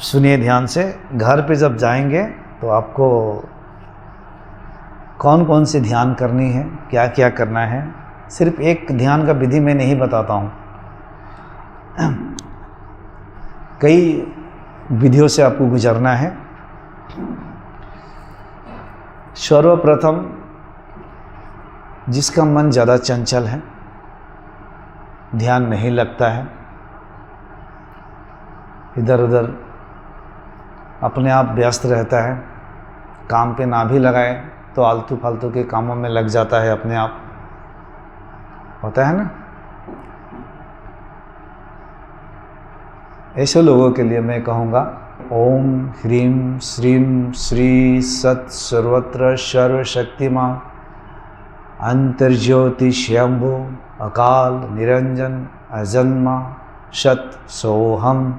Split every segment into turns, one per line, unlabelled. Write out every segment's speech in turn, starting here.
सुनिए ध्यान से। घर पे जब जाएंगे तो आपको कौन कौन सी ध्यान करनी है, क्या क्या करना है, सिर्फ एक ध्यान का विधि मैं नहीं बताता हूँ, कई विधियों से आपको गुजरना है। सर्वप्रथम जिसका मन ज़्यादा चंचल है, ध्यान नहीं लगता है, इधर उधर अपने आप व्यस्त रहता है, काम पे ना भी लगाए तो आलतू फालतू के कामों में लग जाता है, अपने आप होता है ना। ऐसे लोगों के लिए मैं कहूँगा ओम ह्रीं श्रीं श्री सत् सर्वत्र सर्वशक्तिमान अंतर्ज्योति शंभु अकाल निरंजन अजन्मा सत सोहम,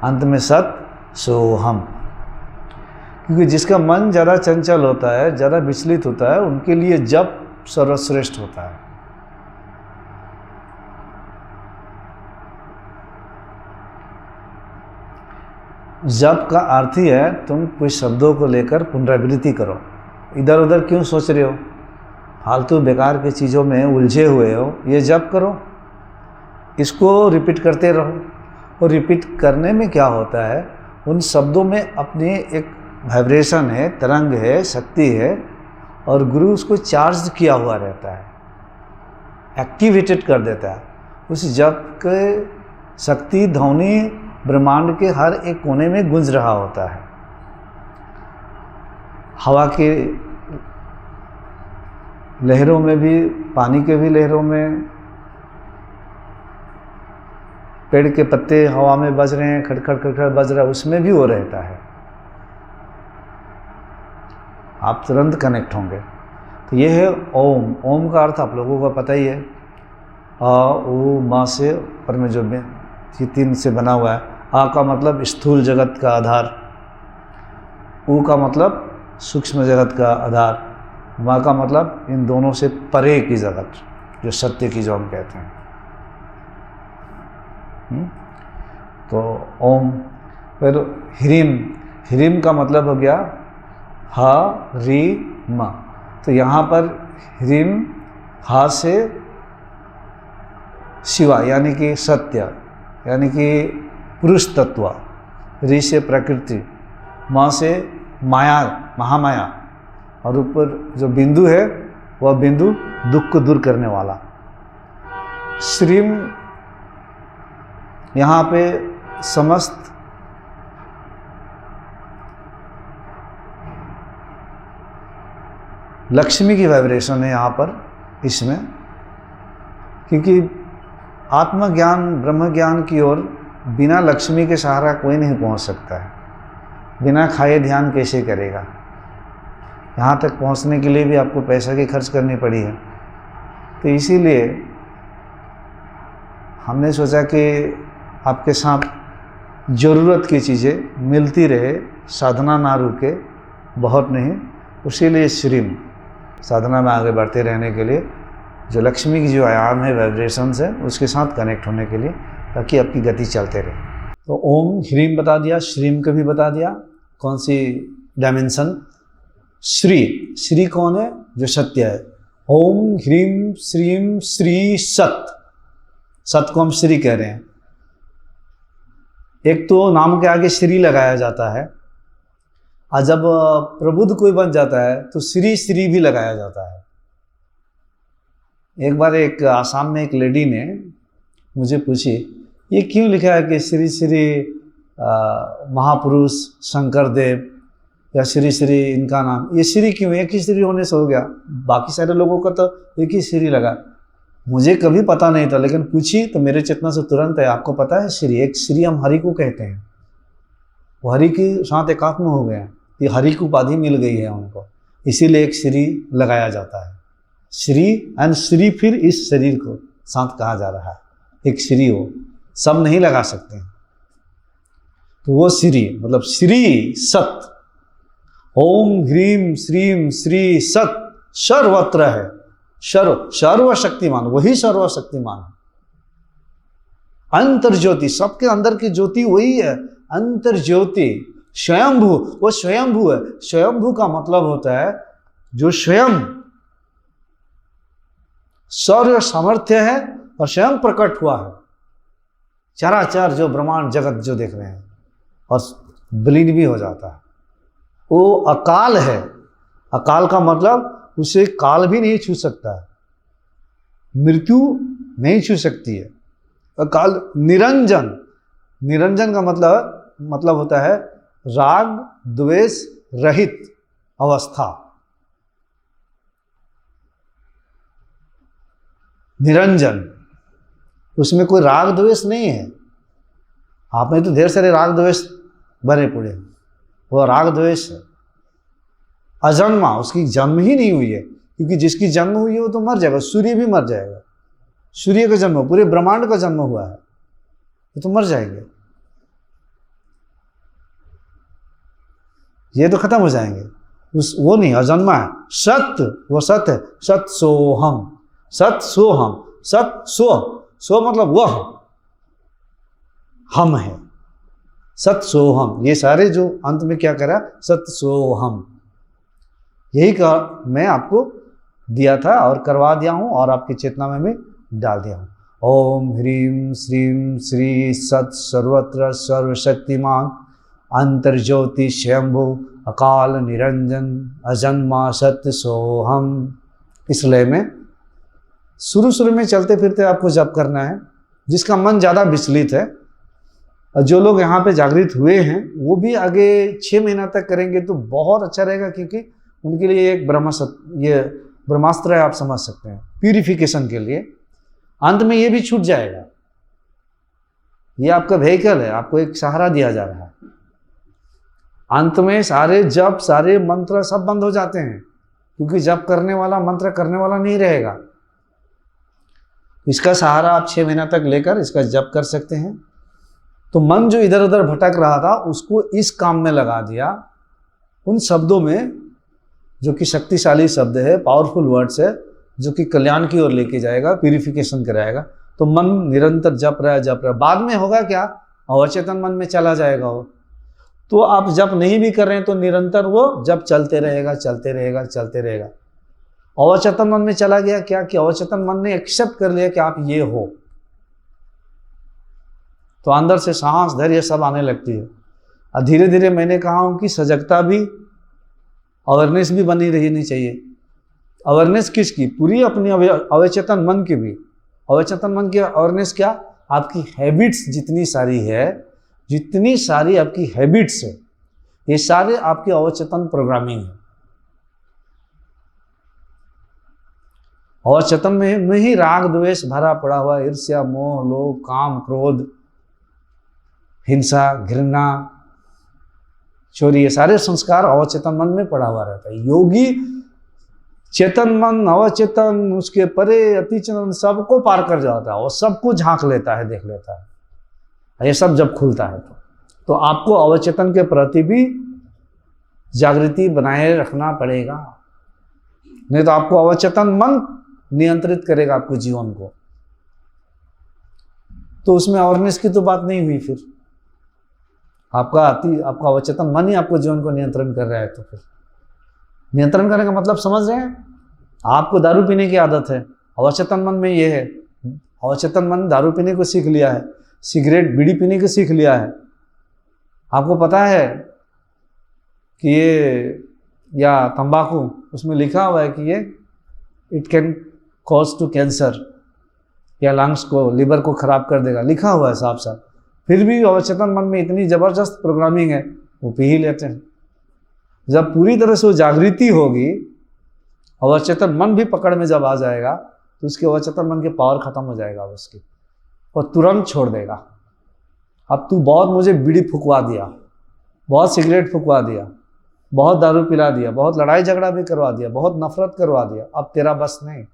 अंत में सत सोहम। क्योंकि जिसका मन ज़्यादा चंचल होता है, ज़्यादा विचलित होता है, उनके लिए जप सर्वश्रेष्ठ होता है। जप का अर्थ ही है तुम कुछ शब्दों को लेकर पुनरावृत्ति करो। इधर उधर क्यों सोच रहे हो, फालतू बेकार की चीज़ों में उलझे हुए हो, ये जप करो, इसको रिपीट करते रहो। और रिपीट करने में क्या होता है, उन शब्दों में अपनी एक वाइब्रेशन है, तरंग है, शक्ति है, और गुरु उसको चार्ज किया हुआ रहता है, एक्टिवेटेड कर देता है। उस जप के शक्ति ध्वनि ब्रह्मांड के हर एक कोने में गूंज रहा होता है। हवा के लहरों में भी, पानी के भी लहरों में, पेड़ के पत्ते हवा में बज रहे हैं, खड़खड़ खड़खड़ बज रहा है, उसमें भी वो रहता है। आप तुरंत कनेक्ट होंगे। तो ये है ओम। ओम का अर्थ आप लोगों को पता ही है, आ उ मा से पर में जो ये तीन से बना हुआ है। आ का मतलब स्थूल जगत का आधार, उ का मतलब सूक्ष्म जगत का आधार, मा का मतलब इन दोनों से परे की जगत, जो सत्य की जो हम कहते हैं। तो ओम। फिर ह्रीं, ह्रीं का मतलब हो गया हा री म। तो यहाँ पर ह्रीं हा से शिवा यानी कि सत्य, यानी कि पुरुष तत्व, री से प्रकृति, माँ से माया, महामाया, और ऊपर जो बिंदु है वह बिंदु दुख को दूर करने वाला। श्रीं यहाँ पे समस्त लक्ष्मी की वाइब्रेशन है यहाँ पर इसमें, क्योंकि आत्मज्ञान ब्रह्म ज्ञान की ओर बिना लक्ष्मी के सहारा कोई नहीं पहुँच सकता है। बिना खाए ध्यान कैसे करेगा। यहाँ तक पहुँचने के लिए भी आपको पैसा की खर्च करनी पड़ी है। तो इसीलिए हमने सोचा कि आपके साथ ज़रूरत की चीज़ें मिलती रहे, साधना ना रुके, बहुत नहीं। उसीलिए श्रीं साधना में आगे बढ़ते रहने के लिए, जो लक्ष्मी की जो आयाम है, वाइब्रेशंस है, उसके साथ कनेक्ट होने के लिए, ताकि आपकी गति चलते रहे। तो ओम ह्रीं बता दिया, श्रीं को भी बता दिया। कौन सी डायमेंशन? श्री। श्री कौन है? जो सत्य है। ओम ह्रीं श्रीं श्री सत। सत को हम श्री कह रहे हैं। एक तो नाम के आगे श्री लगाया जाता है, और जब प्रबुद्ध कोई बन जाता है तो श्री श्री भी लगाया जाता है। एक बार एक आसाम में एक लेडी ने मुझे पूछी, ये क्यों लिखा है कि श्री श्री महापुरुष शंकर देव या श्री श्री इनका नाम, ये श्री क्यों? एक ही श्री होने से हो गया, बाकी सारे लोगों का तो एक ही श्री लगा। मुझे कभी पता नहीं था, लेकिन पूछी तो मेरे चेतना से तुरंत है। आपको पता है श्री, एक श्री हम हरि को कहते हैं, वो हरि के साथ एकात्म हो गए हैं, ये हरि की उपाधि मिल गई है उनको, इसीलिए एक श्री लगाया जाता है। श्री एंड श्री फिर इस शरीर को साथ कहा जा रहा है, एक श्री हो, सब नहीं लगा सकते। तो वो श्री मतलब श्री सत। ओम ह्रीं श्रीं श्री सत सर्वत्र है, सर्वशक्तिमान, वही सर्वशक्तिमान है। अंतर ज्योति, सबके अंदर की ज्योति वही है, अंतर ज्योति स्वयंभू, वो स्वयंभू है। स्वयंभू का मतलब होता है जो स्वयं शौर्य सामर्थ्य है और स्वयं प्रकट हुआ है। चराचर जो ब्रह्मांड जगत जो देख रहे हैं और विलीन भी हो जाता है, वो अकाल है। अकाल का मतलब उसे काल भी नहीं छू सकता है, मृत्यु नहीं छू सकती है। अकाल निरंजन, निरंजन का मतलब होता है राग द्वेष रहित अवस्था। निरंजन, उसमें कोई राग द्वेष नहीं है। आप में तो ढेर सारे राग द्वेष भरे पड़े, वो राग द्वेष है। अजन्मा, उसकी जन्म ही नहीं हुई है, क्योंकि जिसकी जन्म हुई है वो तो मर जाएगा। सूर्य भी मर जाएगा, सूर्य का जन्म, पूरे ब्रह्मांड का जन्म हुआ है, ये तो मर जाएंगे, ये तो खत्म हो जाएंगे। वो नहीं, अजन्मा है। सत्य, वो सत्य है। सत सोहम, सत सोहम, सत सो मतलब वह हम है। सत सोहम, ये सारे जो अंत में क्या करा, सत सोहम, यही का मैं आपको दिया था और करवा दिया हूं और आपकी चेतना में भी डाल दिया हूं। ओम ह्रीम श्रीम श्री सत सर्वत्र सर्वशक्तिमान अंतर्ज्योति स्वयंभू अकाल निरंजन अजन्मा सत्य सोहम। इस लय में शुरू में चलते फिरते आपको जप करना है। जिसका मन ज़्यादा विचलित है, और जो लोग यहाँ पे जागृत हुए हैं वो भी आगे 6 महीना तक करेंगे तो बहुत अच्छा रहेगा, क्योंकि उनके लिए एक ये ब्रह्मास्त्र है, आप समझ सकते हैं, प्यूरिफिकेशन के लिए। अंत में ये भी छूट जाएगा, ये आपका व्हीकल है, आपको एक सहारा दिया जा रहा है। अंत में सारे जप सारे मंत्र सब बंद हो जाते हैं, क्योंकि जप करने वाला मंत्र करने वाला नहीं रहेगा। इसका सहारा आप 6 महीना तक लेकर इसका जप कर सकते हैं। तो मन जो इधर उधर भटक रहा था उसको इस काम में लगा दिया, उन शब्दों में जो कि शक्तिशाली शब्द है, पावरफुल वर्ड्स है, जो कि कल्याण की ओर लेके जाएगा, प्यूरिफिकेशन कराएगा। तो मन निरंतर जप रहा है। बाद में होगा क्या, अवचेतन मन में चला जाएगा वो। तो आप जप नहीं भी कर रहे हैं तो निरंतर वो जप चलते रहेगा। अवचेतन मन में चला गया क्या, कि अवचेतन मन ने एक्सेप्ट कर लिया कि आप ये हो, तो अंदर से साहस धैर्य सब आने लगती है। और धीरे धीरे मैंने कहा हूं कि सजगता भी, अवेयरनेस भी बनी रहनी चाहिए। अवेयरनेस किसकी, पूरी अपनी अवचेतन मन की भी। अवचेतन मन की अवेयरनेस क्या, आपकी हैबिट्स जितनी सारी आपकी हैबिट्स है, ये सारे आपकी अवचेतन प्रोग्रामिंग है। अवचेतन में ही राग द्वेष भरा पड़ा हुआ, ईर्ष्या मोह लोभ काम क्रोध हिंसा घृणा चोरी, ये सारे संस्कार अवचेतन मन में पड़ा हुआ रहता है। योगी चेतन मन अवचेतन उसके परे अतिचेतन सबको पार कर जाता है, और सबको झांक लेता है, देख लेता है। ये सब जब खुलता है तो आपको अवचेतन के प्रति भी जागृति बनाए रखना पड़ेगा, नहीं तो आपको अवचेतन मन नियंत्रित करेगा आपके जीवन को। तो उसमें अवेयरनेस की तो बात नहीं हुई। फिर आपका अवचेतन मन ही आपको जीवन को नियंत्रण कर रहा है। तो फिर नियंत्रण करने का मतलब समझ रहे हैं, आपको दारू पीने की आदत है, अवचेतन मन में ये है। अवचेतन मन दारू पीने को सीख लिया है, सिगरेट बीड़ी पीने को सीख लिया है। आपको पता है कि ये या तंबाकू, उसमें लिखा हुआ है कि ये it can cause to cancer, या लंग्स को लिवर को खराब कर देगा, लिखा हुआ है साफ साफ। फिर भी अवचेतन मन में इतनी जबरदस्त प्रोग्रामिंग है, वो पी ही लेते हैं। जब पूरी तरह से वो जागृति होगी, अवचेतन मन भी पकड़ में जब आ जाएगा, तो उसके अवचेतन मन के पावर खत्म हो जाएगा उसकी, और तुरंत छोड़ देगा। अब तू बहुत मुझे बीड़ी फुकवा दिया, बहुत सिगरेट फुकवा दिया, बहुत दारू पिला दिया, बहुत लड़ाई झगड़ा भी करवा दिया, बहुत नफरत करवा दिया, अब तेरा बस नहीं।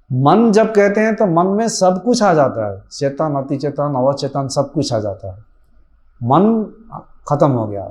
मन जब कहते हैं तो मन में सब कुछ आ जाता है, चेतन अतिचेतन अवचेतन सब कुछ आ जाता है। मन खत्म हो गया।